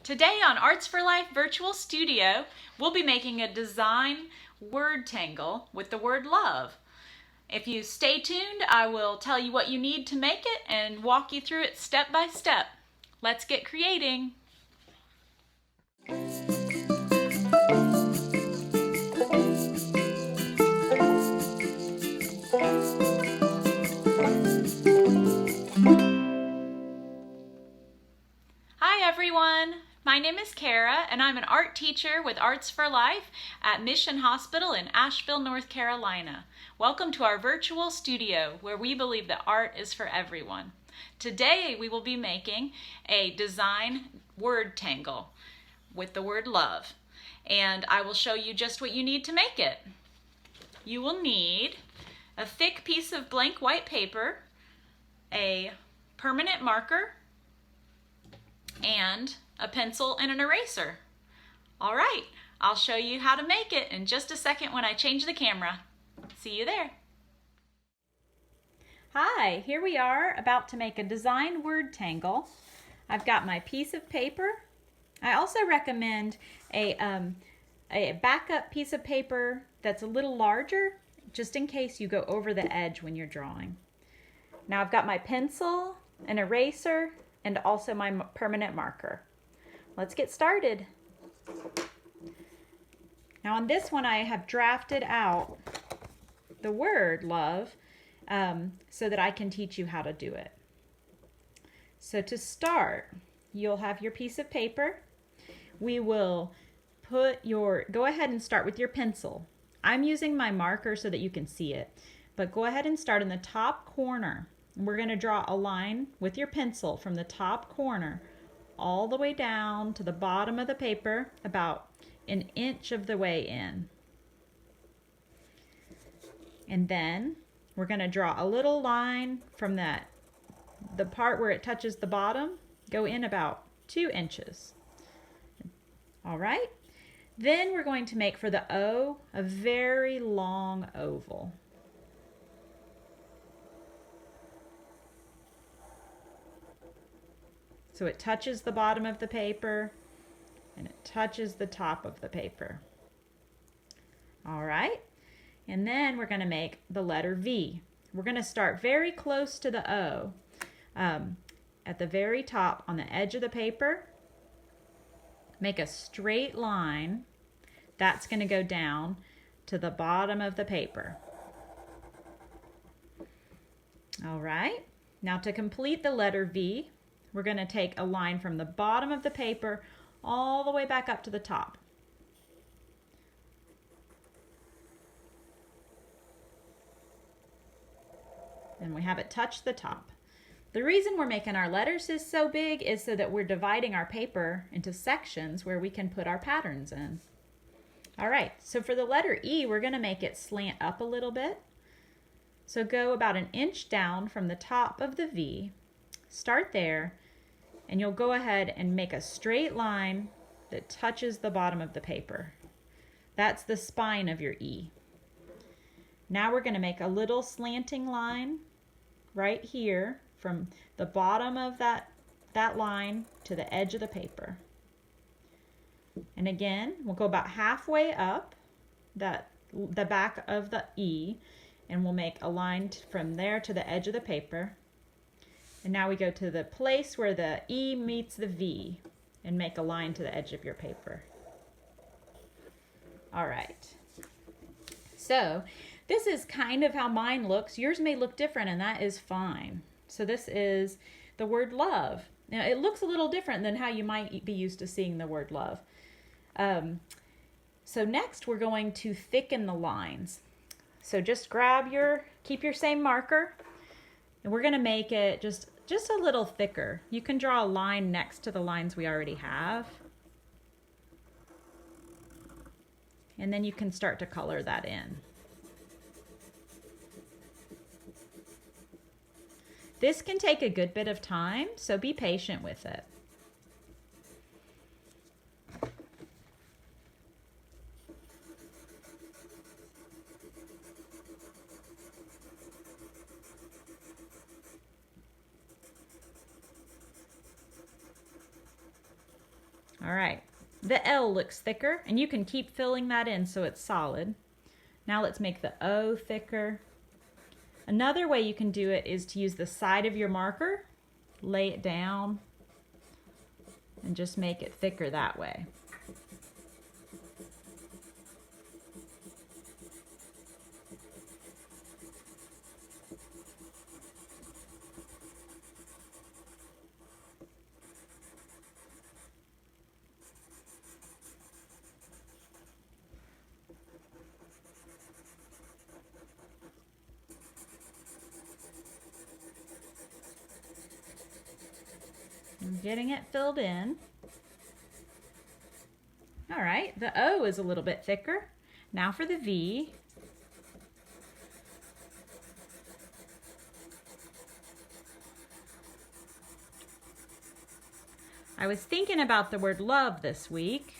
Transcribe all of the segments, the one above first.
Today on Arts for Life Virtual Studio, we'll be making a design word tangle with the word love. If you stay tuned, I will tell you what you need to make it and walk you through it step by step. Let's get creating. Hi everyone, my name is Cara and I'm an art teacher with Arts for Life at Mission Hospital in Asheville, North Carolina. Welcome to our virtual studio where we believe that art is for everyone. Today we will be making a design word tangle with the word love, and I will show you just what you need to make it. You will need a thick piece of blank white paper, a permanent marker, and a pencil and an eraser. All right, I'll show you how to make it in just a second when I change the camera. See you there. Hi, here we are about to make a design word tangle. I've got my piece of paper. I also recommend a backup piece of paper that's a little larger, just in case you go over the edge when you're drawing. Now I've got my pencil, an eraser, and also my permanent marker. Let's get started. Now on this one I have drafted out the word love so that I can teach you how to do it. So to start, you'll have your piece of paper. We will go ahead and start with your pencil. I'm using my marker so that you can see it, but go ahead and start in the top corner. We're going to draw a line with your pencil from the top corner all the way down to the bottom of the paper, about an inch of the way in. And then we're going to draw a little line from the part where it touches the bottom, go in about 2 inches. All right. Then we're going to make for the O a very long oval. So it touches the bottom of the paper and it touches the top of the paper. All right, and then we're going to make the letter V. We're going to start very close to the O, at the very top on the edge of the paper. Make a straight line. That's going to go down to the bottom of the paper. All right, now to complete the letter V, we're going to take a line from the bottom of the paper all the way back up to the top. And we have it touch the top. The reason we're making our letters is so big is so that we're dividing our paper into sections where we can put our patterns in. All right, so for the letter E, we're going to make it slant up a little bit. So go about an inch down from the top of the V. Start there, and you'll go ahead and make a straight line that touches the bottom of the paper. That's the spine of your E. Now we're going to make a little slanting line right here from the bottom of that line to the edge of the paper. And again, we'll go about halfway up the back of the E, and we'll make a line from there to the edge of the paper. And now we go to the place where the E meets the V and make a line to the edge of your paper. All right. So this is kind of how mine looks. Yours may look different, and that is fine. So this is the word love. Now it looks a little different than how you might be used to seeing the word love. So next we're going to thicken the lines. So just keep your same marker, and we're going to make it just a little thicker. You can draw a line next to the lines we already have. And then you can start to color that in. This can take a good bit of time, so be patient with it. All right, the L looks thicker, and you can keep filling that in so it's solid. Now let's make the O thicker. Another way you can do it is to use the side of your marker, lay it down, and just make it thicker that way. I'm getting it filled in. All right, the O is a little bit thicker. Now for the V. I was thinking about the word love this week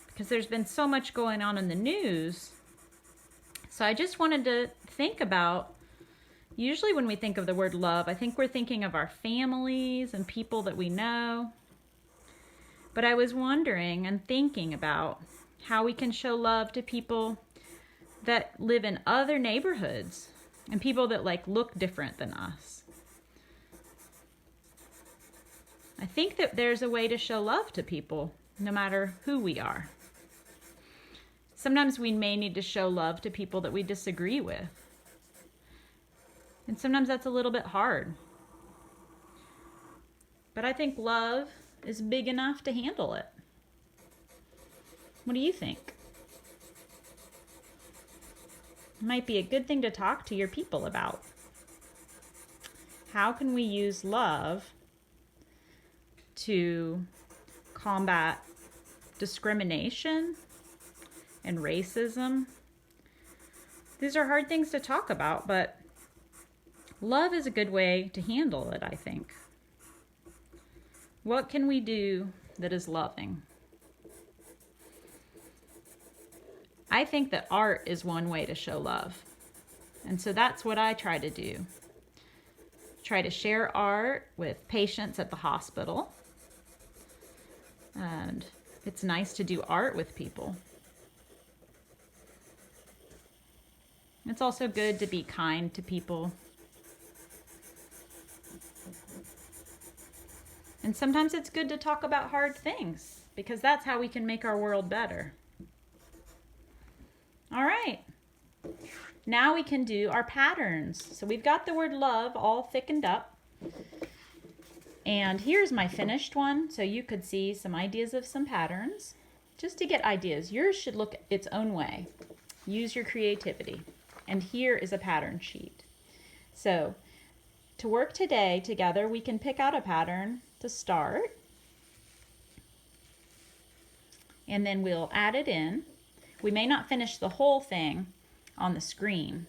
because there's been so much going on in the news. So I just wanted to think about, usually when we think of the word love, I think we're thinking of our families and people that we know. But I was wondering and thinking about how we can show love to people that live in other neighborhoods and people that look different than us. I think that there's a way to show love to people no matter who we are. Sometimes we may need to show love to people that we disagree with. And sometimes that's a little bit hard. But I think love is big enough to handle it. What do you think? It might be a good thing to talk to your people about. How can we use love to combat discrimination and racism? These are hard things to talk about, but love is a good way to handle it, I think. What can we do that is loving? I think that art is one way to show love. And so that's what I try to do. Try to share art with patients at the hospital. And it's nice to do art with people. It's also good to be kind to people. And sometimes it's good to talk about hard things because that's how we can make our world better. All right. Now we can do our patterns. So we've got the word love all thickened up. And here's my finished one. So you could see some ideas of some patterns. Just to get ideas, yours should look its own way. Use your creativity. And here is a pattern sheet. So to work today together, we can pick out a pattern to start. And then we'll add it in. We may not finish the whole thing on the screen,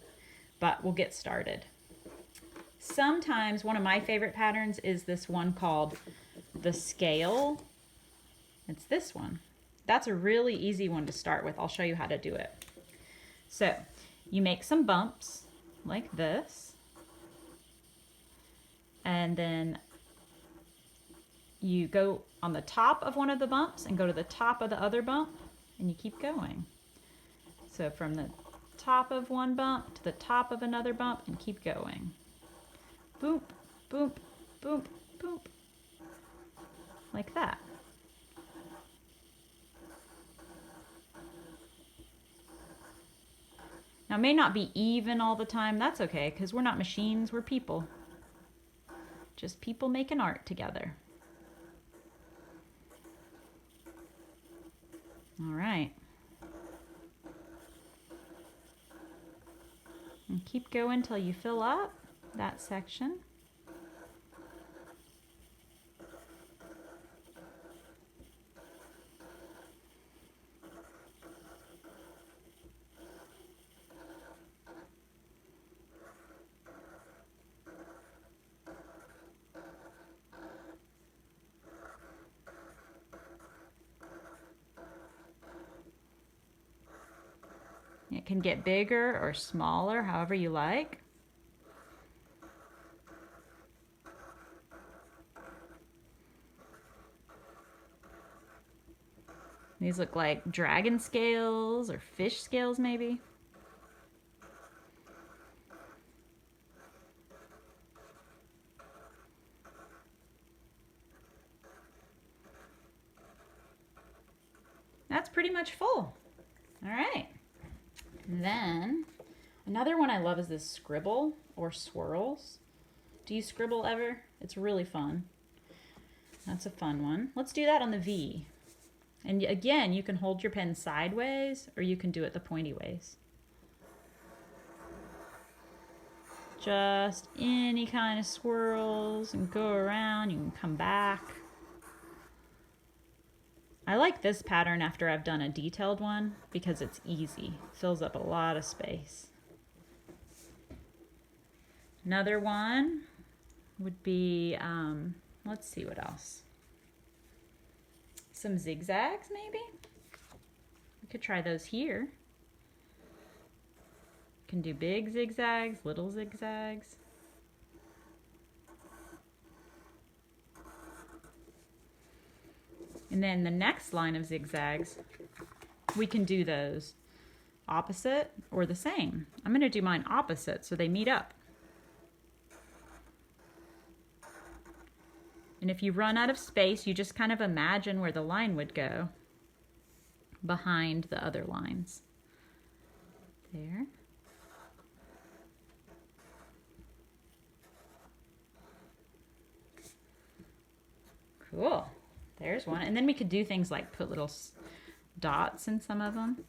but we'll get started. Sometimes one of my favorite patterns is this one called the scale. It's this one. That's a really easy one to start with. I'll show you how to do it. So you make some bumps like this. And then you go on the top of one of the bumps and go to the top of the other bump, and you keep going. So from the top of one bump to the top of another bump and keep going. Boop, boop, boop, boop. Like that. Now it may not be even all the time. That's okay, because we're not machines, we're people. Just people making art together. All right. And keep going until you fill up that section. It can get bigger or smaller, however you like. These look like dragon scales or fish scales maybe. That's pretty much full. All right. And then another one I love is this scribble or swirls. Do you scribble ever? It's really fun. That's a fun one. Let's do that on the V. And again, you can hold your pen sideways or you can do it the pointy ways. Just any kind of swirls and go around. You can come back. I like this pattern after I've done a detailed one because it's easy. Fills up a lot of space. Another one would be, let's see what else. Some zigzags maybe? We could try those here. You can do big zigzags, little zigzags. And then the next line of zigzags, we can do those opposite or the same. I'm going to do mine opposite so they meet up. And if you run out of space, you just kind of imagine where the line would go behind the other lines. There. Cool. There's one. And then we could do things like put little dots in some of them.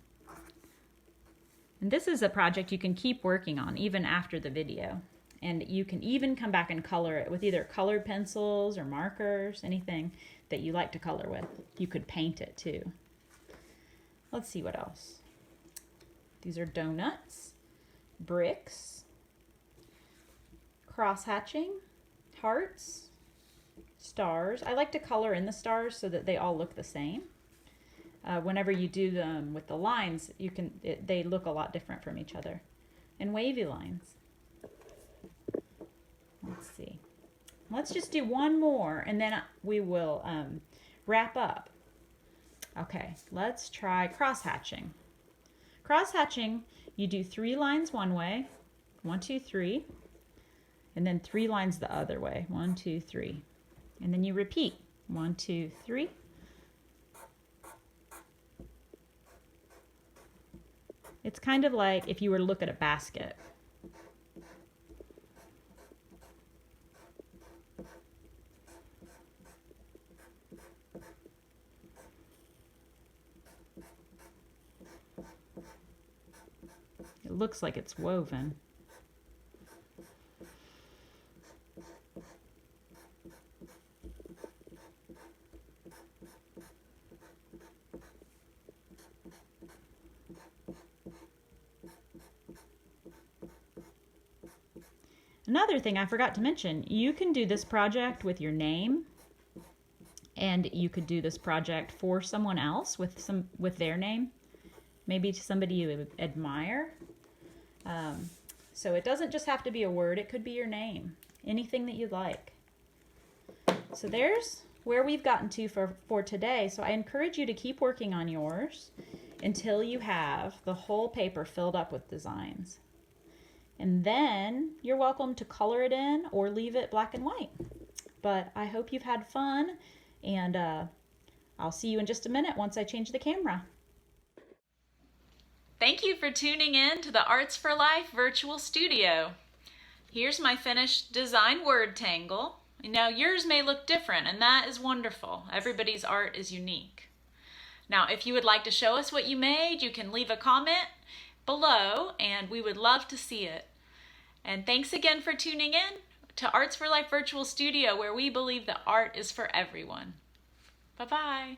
And this is a project you can keep working on even after the video. And you can even come back and color it with either colored pencils or markers, anything that you like to color with. You could paint it too. Let's see what else. These are donuts, bricks, cross hatching, hearts, stars. I like to color in the stars so that they all look the same. Whenever you do them with the lines, they look a lot different from each other. And wavy lines. Let's see. Let's just do one more and then we will wrap up. Okay, let's try cross hatching. Cross hatching, you do 3 lines one way, 1, 2, 3, and then 3 lines the other way, 1, 2, 3. And then you repeat, 1, 2, 3. It's kind of like if you were to look at a basket. It looks like it's woven. Another thing I forgot to mention, you can do this project with your name, and you could do this project for someone else with their name, maybe to somebody you admire. So it doesn't just have to be a word, it could be your name, anything that you'd like. So there's where we've gotten to for today. So I encourage you to keep working on yours until you have the whole paper filled up with designs. And then you're welcome to color it in or leave it black and white. But I hope you've had fun, and I'll see you in just a minute once I change the camera. Thank you for tuning in to the Arts for Life virtual studio. Here's my finished Design Word Tangle. Now yours may look different, and that is wonderful. Everybody's art is unique. Now if you would like to show us what you made, you can leave a comment below and we would love to see it. And thanks again for tuning in to Arts for Life virtual studio, where we believe that art is for everyone. Bye-bye.